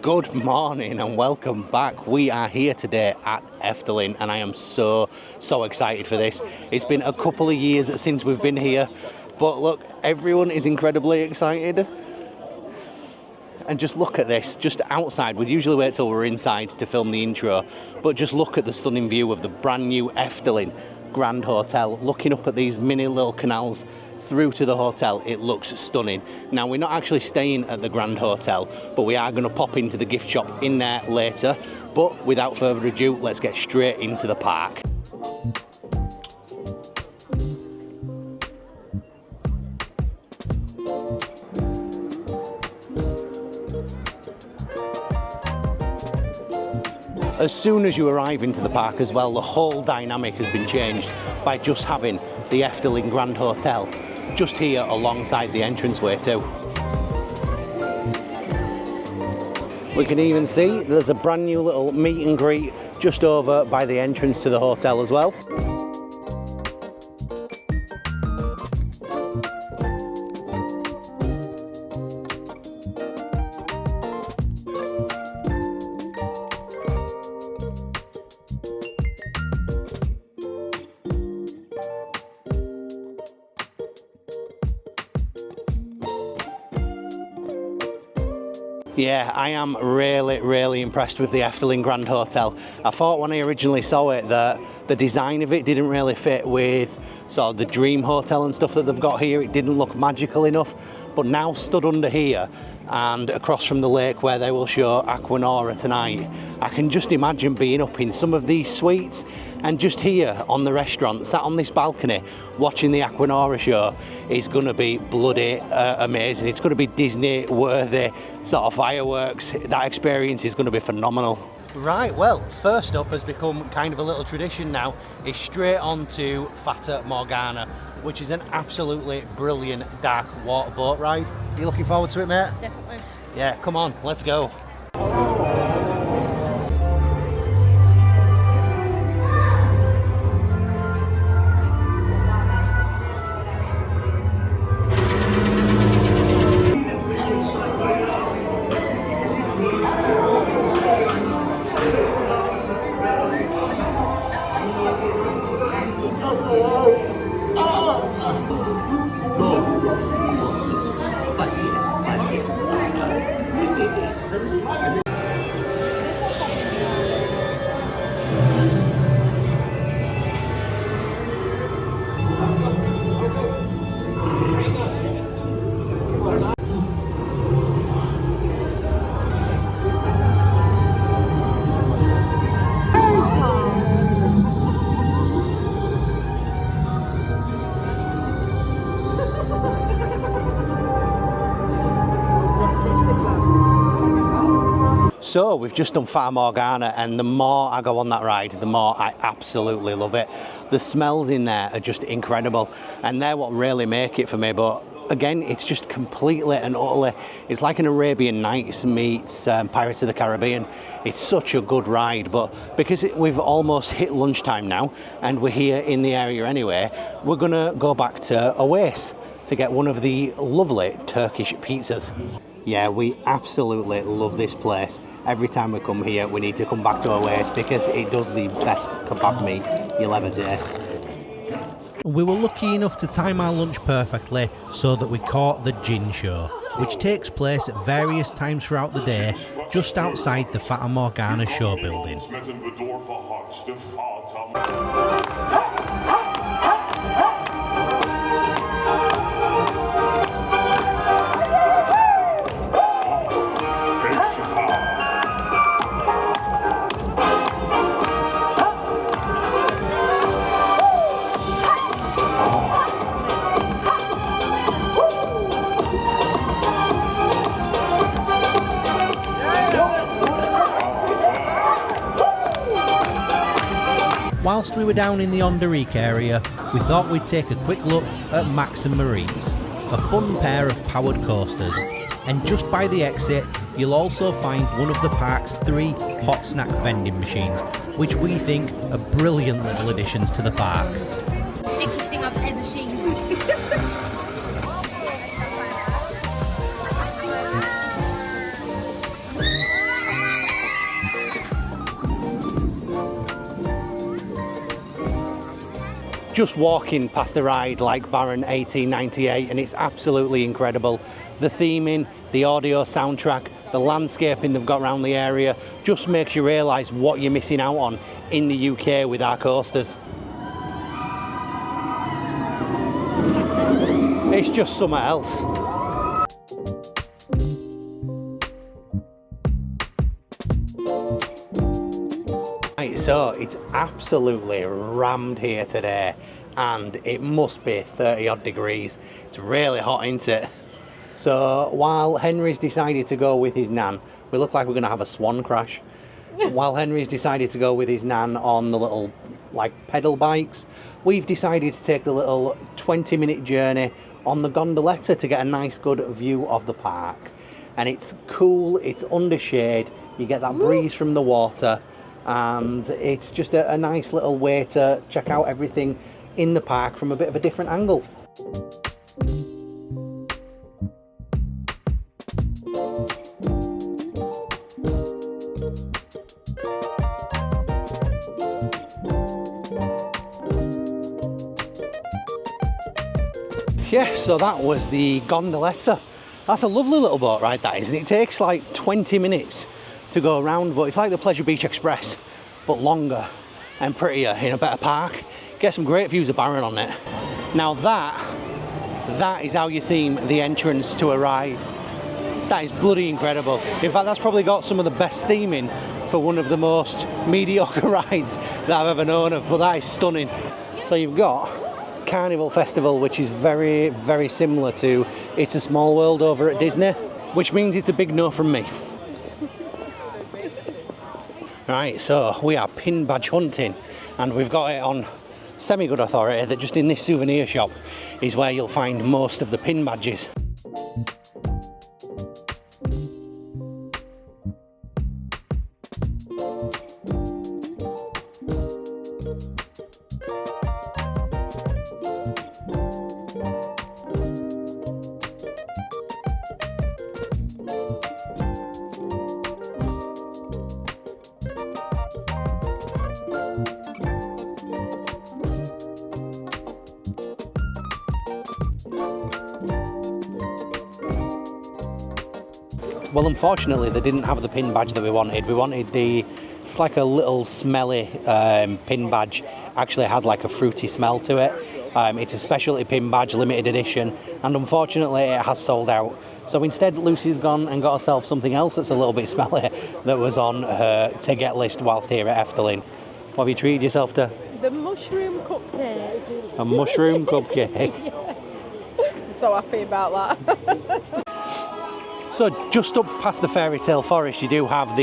Good morning and welcome back. We are here today at Efteling and I am so excited for this. It's been a couple of years since we've been here, but look, everyone is incredibly excited. And just look at this, just outside. We'd usually wait till we're inside to film the intro, but just look at the stunning view of the brand new Efteling Grand Hotel, looking up at these mini little canals through to the hotel. It looks stunning. Now, we're not actually staying at the Grand Hotel, but we are going to pop into the gift shop in there later. But without further ado, let's get straight into the park. As soon as you arrive into the park as well, the whole dynamic has been changed by just having the Efteling Grand Hotel just here alongside the entranceway too. We can even see there's a brand new little meet and greet just over by the entrance to the hotel as well. Yeah, I am really impressed with the Efteling Grand Hotel. I thought when I originally saw it that the design of it didn't really fit with sort of the Dream Hotel and stuff that they've got here. It didn't look magical enough, but now stood under here and across from the lake where they will show Aquanura tonight, I can just imagine being up in some of these suites and just here on the restaurant, sat on this balcony watching the Aquanura show is going to be bloody amazing. It's going to be Disney worthy sort of fireworks. That experience is going to be phenomenal. Right, well, first up has become kind of a little tradition now, is straight on to Fata Morgana, which is an absolutely brilliant dark water boat ride. Are you looking forward to it, mate? Definitely. Yeah, come on, let's go. So we've just done Fata Morgana, and the more I go on that ride, the more I absolutely love it. The smells in there are just incredible, and they're what really make it for me. But again, it's just completely and utterly, it's like an Arabian Nights meets Pirates of the Caribbean. It's such a good ride, but because we've almost hit lunchtime now, and we're here in the area anyway, we're gonna go back to Oasis to get one of the lovely Turkish pizzas. Yeah, we absolutely love this place. Every time we come here, we need to come back to Oasis because it does the best kebab meat you'll ever taste. We were lucky enough to time our lunch perfectly so that we caught the gin show, which takes place at various times throughout the day just outside the Fata Morgana show building. Whilst we were down in the Onderik area, we thought we'd take a quick look at Max and Maurice, a fun pair of powered coasters. And just by the exit, you'll also find one of the park's 3 hot snack vending machines, which we think are brilliant little additions to the park. Sickest thing I've ever seen. just walking past the ride like Baron 1898, and it's absolutely incredible. The theming, the audio soundtrack, the landscaping they've got around the area just makes you realise what you're missing out on in the UK with our coasters. It's just something else. Right, so it's absolutely rammed here today, and it must be 30 odd degrees. It's really hot, isn't it? So while Henry's decided to go with his nan, we look like we're going to have a swan crash. While Henry's decided to go with his nan on the little like pedal bikes, we've decided to take the little 20-minute journey on the gondoletta to get a nice good view of the park. And it's cool, it's under shade, you get that breeze from the water, and it's just a nice little way to check out everything in the park from a bit of a different angle. Yeah, so that was the gondoletta. That's a lovely little boat ride, that is, and it takes like 20 minutes to go around, but it's like the Pleasure Beach Express, but longer and prettier in a better park. Get some great views of Barron on it. Now that is how you theme the entrance to a ride. That is bloody incredible. In fact, that's probably got some of the best theming for one of the most mediocre rides that I've ever known of, but that is stunning. So you've got Carnival Festival, which is very, very similar to It's a Small World over at Disney, which means it's a big no from me. Right, so we are pin badge hunting, and we've got it on semi-good authority that just in this souvenir shop is where you'll find most of the pin badges. Well, unfortunately, they didn't have the pin badge that we wanted. We wanted it's like a little smelly pin badge. Actually had like a fruity smell to it. It's a specialty pin badge, limited edition, and unfortunately it has sold out. So instead, Lucy's gone and got herself something else that's a little bit smelly that was on her to-get list whilst here at Efteling. What have you treated yourself to? The mushroom cupcake. A mushroom cupcake. Yeah. I'm so happy about that. So just up past the Fairy Tale Forest, you do have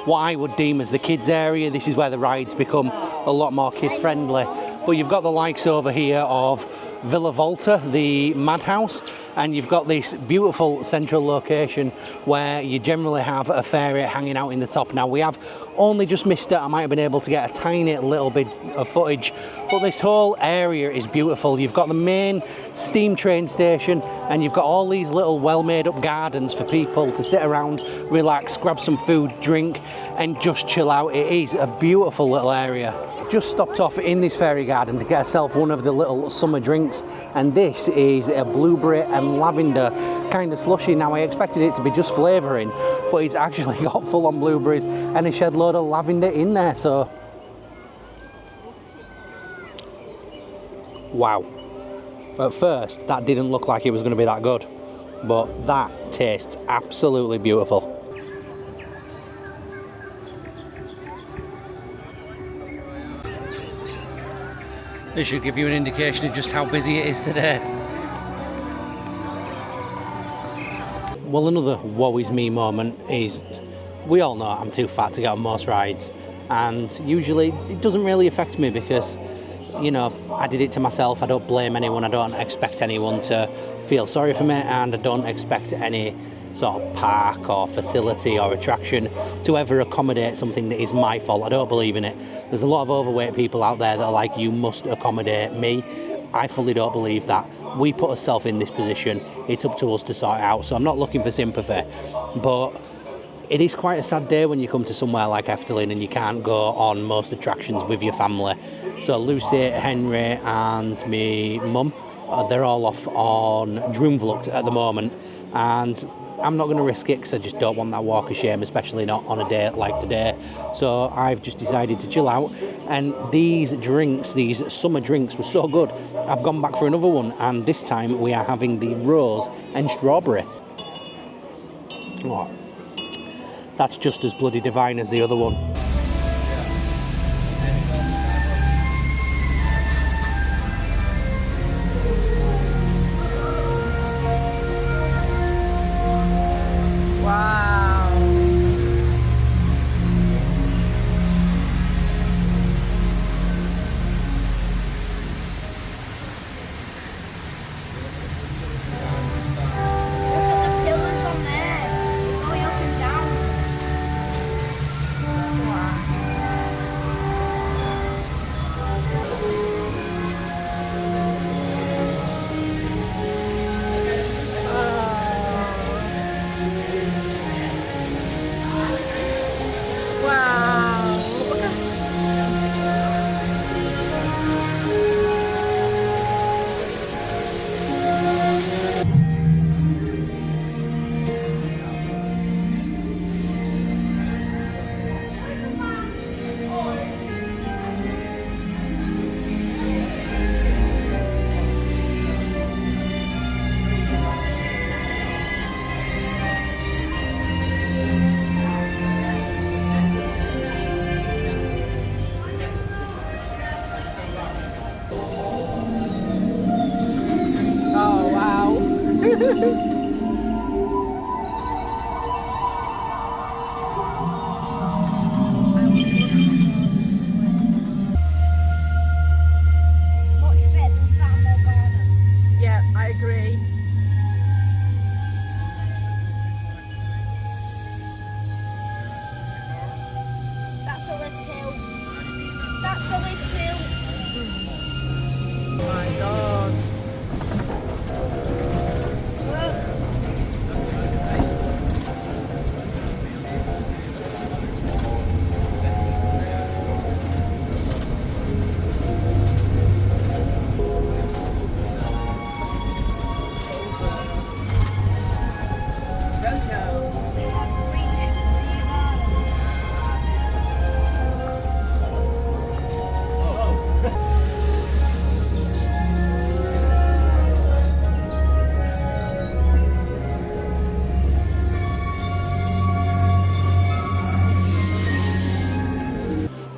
what I would deem as the kids area. This is where the rides become a lot more kid friendly. But you've got the likes over here of Villa Volta, the madhouse, and you've got this beautiful central location where you generally have a fairy hanging out in the top. Now, we have only just missed it. I might have been able to get a tiny little bit of footage, but this whole area is beautiful. You've got the main steam train station, and you've got all these little well-made up gardens for people to sit around, relax, grab some food, drink, and just chill out. It is a beautiful little area. Just stopped off in this fairy garden to get herself one of the little summer drinks, and this is a blueberry and lavender kind of slushy. Now, I expected it to be just flavouring, but it's actually got full-on blueberries and a shed load of lavender in there. So wow, at first that didn't look like it was going to be that good, but that tastes absolutely beautiful. This should give you an indication of just how busy it is today. Well, another woe is me moment is, we all know I'm too fat to get on most rides, and usually it doesn't really affect me because, you know, I did it to myself. I don't blame anyone. I don't expect anyone to feel sorry for me, and I don't expect any sort of park or facility or attraction to ever accommodate something that is my fault. I don't believe in it. There's a lot of overweight people out there that are like, you must accommodate me. I fully don't believe that. We put ourselves in this position. It's up to us to sort it out. So I'm not looking for sympathy, but It is quite a sad day when you come to somewhere like Efteling and you can't go on most attractions with your family. So Lucy, Henry and me mum, they're all off on Judventures at the moment, and I'm not going to risk it because I just don't want that walk of shame, especially not on a day like today. So I've just decided to chill out, and these drinks, these summer drinks, were so good. I've gone back for another one, and this time we are having the rose and strawberry. Oh, that's just as bloody divine as the other one. Wow. Look at the pillars on there. They're going up and down. Wow. Oh, wow. Much better than Fat Morgana. Yeah, I agree. That's a little. That's a little. Oh my God.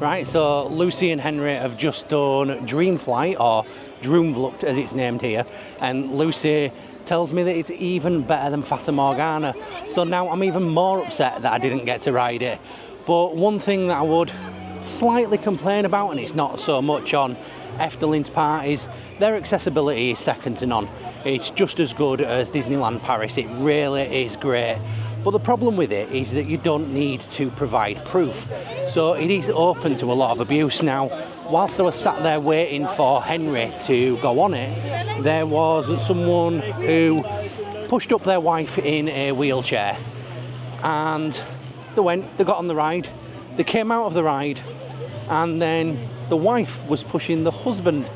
Right, so Lucy and Henry have just done Dream Flight, or Droomvlucht as it's named here, and Lucy tells me that it's even better than Fata Morgana. So now I'm even more upset that I didn't get to ride it. But one thing that I would slightly complain about, and it's not so much on Efteling's part, is their accessibility is second to none. It's just as good as Disneyland Paris, it really is great. But the problem with it is that you don't need to provide proof. So it is open to a lot of abuse. Now, whilst I was sat there waiting for Henry to go on it, there was someone who pushed up their wife in a wheelchair. And they got on the ride, they came out of the ride, and then the wife was pushing the husband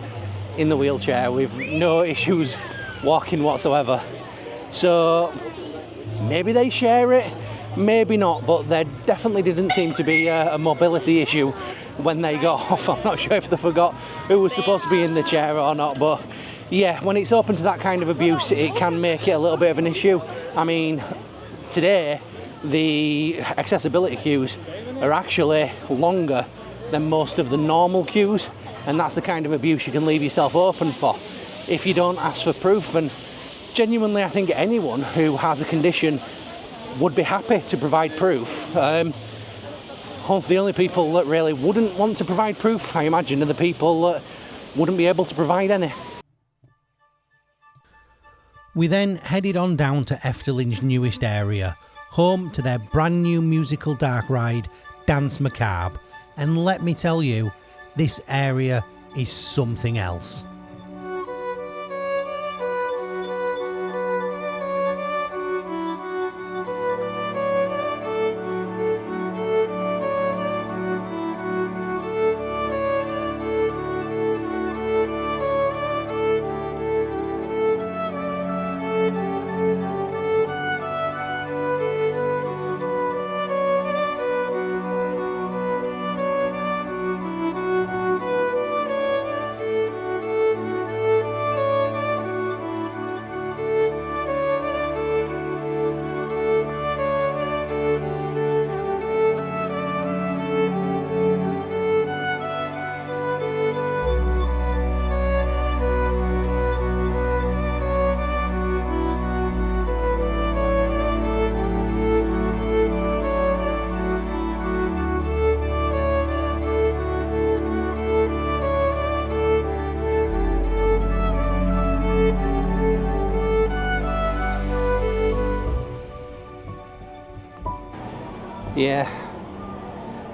in the wheelchair with no issues walking whatsoever. So maybe they share it, maybe not, but there definitely didn't seem to be a mobility issue when they got off. I'm not sure if they forgot who was supposed to be in the chair or not, but yeah, when it's open to that kind of abuse, it can make it a little bit of an issue. I mean, today, the accessibility queues are actually longer than most of the normal queues, and that's the kind of abuse you can leave yourself open for if you don't ask for proof. And genuinely, I think anyone who has a condition would be happy to provide proof. The only people that really wouldn't want to provide proof, I imagine, are the people that wouldn't be able to provide any. We then headed on down to Efteling's newest area, home to their brand new musical dark ride, Danse Macabre. And let me tell you, this area is something else. Yeah,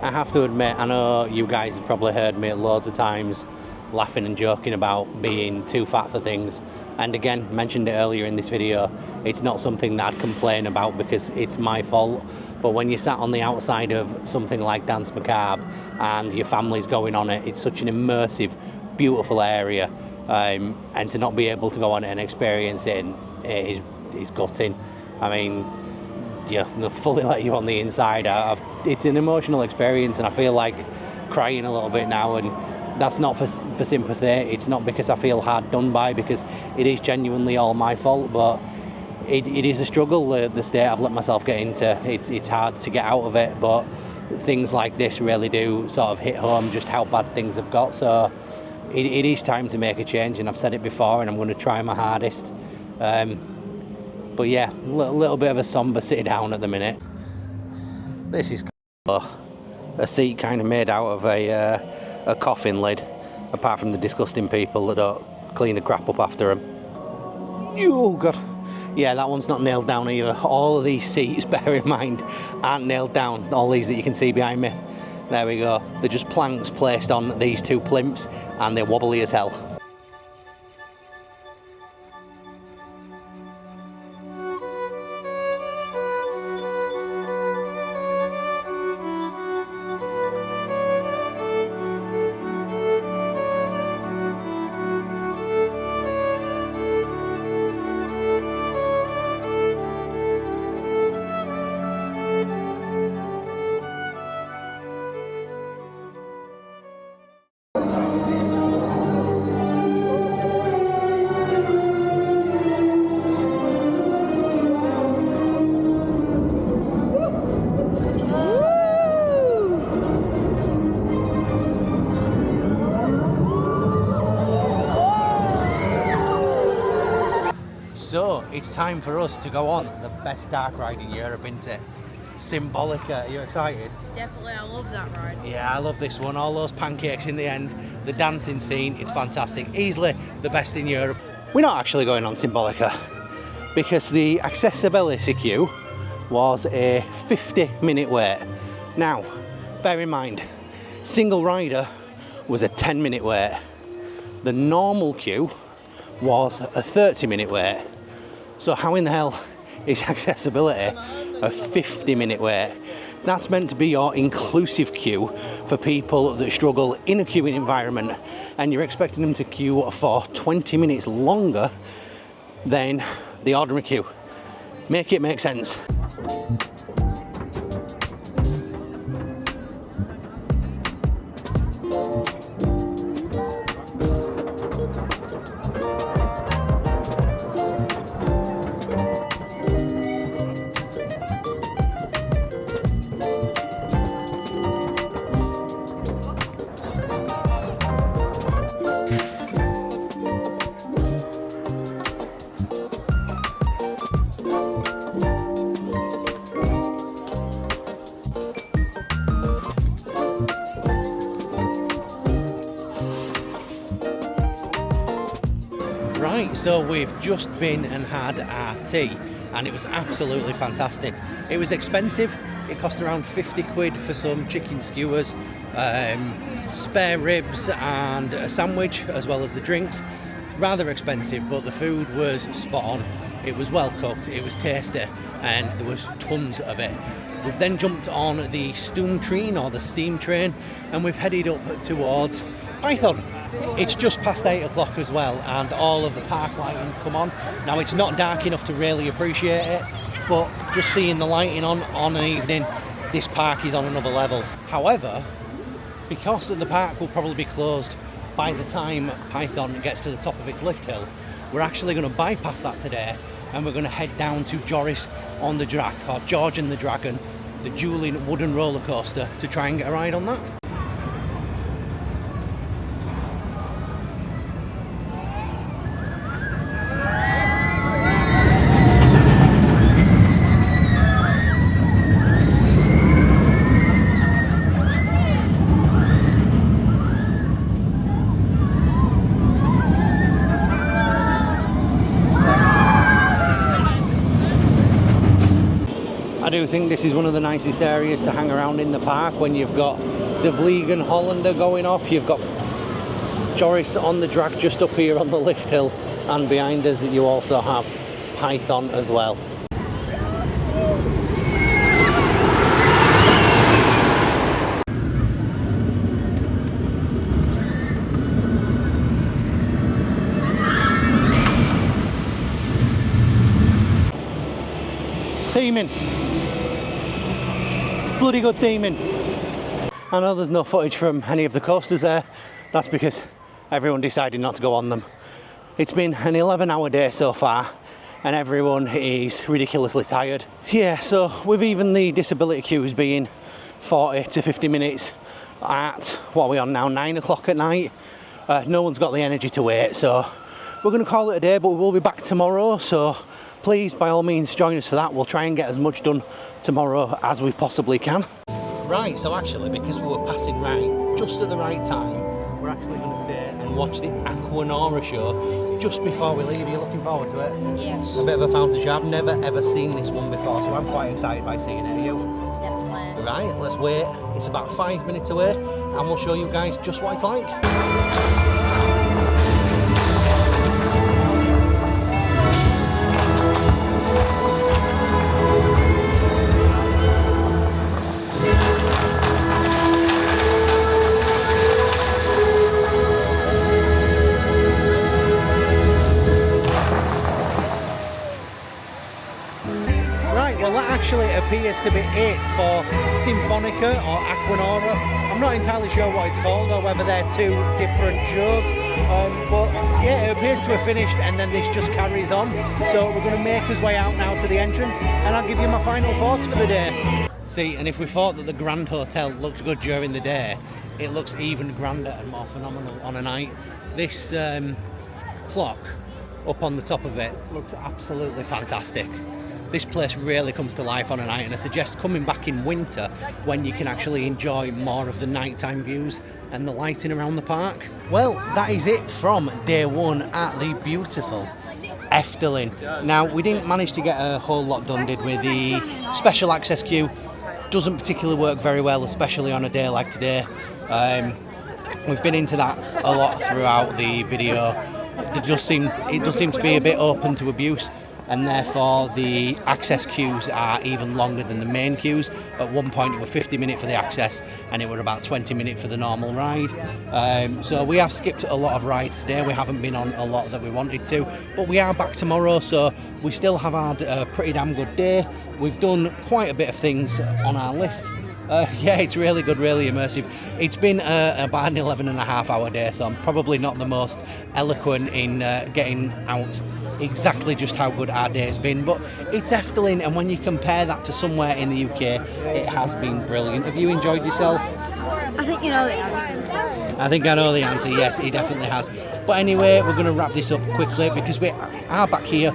I have to admit, I know you guys have probably heard me loads of times laughing and joking about being too fat for things, and again, mentioned it earlier in this video, it's not something that I'd complain about because it's my fault. But when you're sat on the outside of something like Danse Macabre and your family's going on it, it's such an immersive, beautiful area, and to not be able to go on it and experience it is gutting. I mean, yeah, they'll fully let you on the inside. It's an emotional experience, and I feel like crying a little bit now, and that's not for sympathy. It's not because I feel hard done by, because it is genuinely all my fault, but it is a struggle, the state I've let myself get into. It's hard to get out of it, but things like this really do sort of hit home just how bad things have got. So it is time to make a change, and I've said it before, and I'm going to try my hardest. But yeah, a little bit of a somber sit down at the minute. This is a seat kind of made out of a coffin lid, apart from the disgusting people that don't clean the crap up after them. Oh god. Yeah, that one's not nailed down either. All of these seats, bear in mind, aren't nailed down. All these that you can see behind me. There we go. They're just planks placed on these two plinths, and they're wobbly as hell. So, it's time for us to go on the best dark ride in Europe, isn't it? Symbolica. Are you excited? Definitely, I love that ride. Yeah, I love this one. All those pancakes in the end, the dancing scene, it's fantastic. Easily the best in Europe. We're not actually going on Symbolica because the accessibility queue was a 50-minute wait. Now, bear in mind, single rider was a 10-minute wait. The normal queue was a 30-minute wait. So how in the hell is accessibility a 50-minute wait? That's meant to be your inclusive queue for people that struggle in a queuing environment, and you're expecting them to queue for 20 minutes longer than the ordinary queue. Make it make sense. Right, so we've just been and had our tea, and it was absolutely fantastic. It was expensive. It cost around 50 quid for some chicken skewers, spare ribs and a sandwich, as well as the drinks. Rather expensive, but the food was spot on. It was well cooked, it was tasty, and there was tons of it. We've then jumped on the steam train, or the steam train, and we've headed up towards Python. It's just past 8 o'clock as well, and all of the park lighting's come on. Now, it's not dark enough to really appreciate it, but just seeing the lighting on an evening, this park is on another level. However, because the park will probably be closed by the time Python gets to the top of its lift hill, we're actually going to bypass that today, and we're going to head down to Joris on the Drac, or George and the Dragon, the dueling wooden roller coaster, to try and get a ride on that. I do think this is one of the nicest areas to hang around in the park when you've got De Vliegen Hollander going off, you've got Joris on the drag just up here on the lift hill, and behind us you also have Python as well. Theming. Bloody good theming. I know there's no footage from any of the coasters there. That's because everyone decided not to go on them. It's been an 11-hour day so far and everyone is ridiculously tired. Yeah, so with even the disability queues being 40 to 50 minutes at, what are we on now, 9 o'clock at night, no one's got the energy to wait, so we're going to call it a day, but we will be back tomorrow, so please, by all means, join us for that. We'll try and get as much done tomorrow as we possibly can. Right, so actually, because we were passing right just at the right time, we're actually going to stay and watch the Aquanura show just before we leave. Are you looking forward to it? Yes. A bit of a fountain show. I've never ever seen this one before, so I'm quite excited by seeing it. Are you? Definitely. Right, let's wait. It's about 5 minutes away, and we'll show you guys just what it's like. Well, that actually appears to be it for Symphonica or Aquanura. I'm not entirely sure what it's called or whether they're two different shows, but yeah, it appears to have finished and then this just carries on. So we're going to make our way out now to the entrance and I'll give you my final thoughts for the day. See, and if we thought that the Grand Hotel looked good during the day, it looks even grander and more phenomenal on a night. This clock up on the top of it looks absolutely fantastic. This place really comes to life on a night, and I suggest coming back in winter when you can actually enjoy more of the nighttime views and the lighting around the park. Well, that is it from day one at the beautiful Efteling. Now, we didn't manage to get a whole lot done, did we? The special access queue doesn't particularly work very well, especially on a day like today. We've been into that a lot throughout the video. It does seem to be a bit open to abuse, and therefore the access queues are even longer than the main queues. At one point it were 50 minutes for the access and it were about 20 minutes for the normal ride. So we have skipped a lot of rides today. We haven't been on a lot that we wanted to, but we are back tomorrow, so we still have had a pretty damn good day. We've done quite a bit of things on our list. Yeah, it's really good, really immersive. It's been about an 11.5-hour day, so I'm probably not the most eloquent in getting out exactly just how good our day has been, but it's Efteling, and when you compare that to somewhere in the UK, it has been brilliant. Have you enjoyed yourself? I think you know the answer. I think I know the answer, yes, he definitely has. But anyway, we're going to wrap this up quickly because we are back here.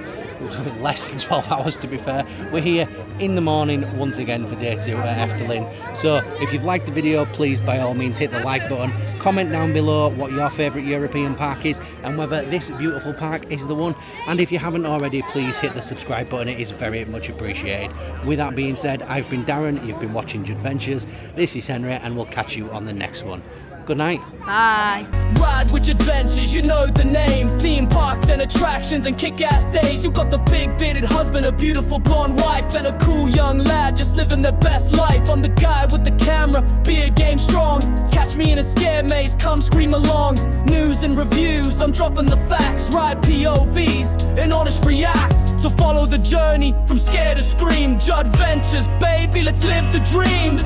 Less than 12 hours to be fair. We're here in the morning once again for day 2 at Efteling. So if you've liked the video, please by all means hit the like button. Comment down below what your favourite European park is and whether this beautiful park is the one. And if you haven't already, please hit the subscribe button. It is very much appreciated. With that being said, I've been Darren, you've been watching Judventures. This is Henry, and we'll catch you on the next one. Good night. Bye. Ride with Judventures, you know the name. Theme parks and attractions and kick-ass days. You got the big bearded husband, a beautiful blonde wife, and a cool young lad just living their best life. I'm the guy with the camera, beer game strong. Catch me in a scare maze, come scream along. News and reviews, I'm dropping the facts. Ride POVs and honest reacts. So follow the journey from scare to scream. Judventures, baby, let's live the dream.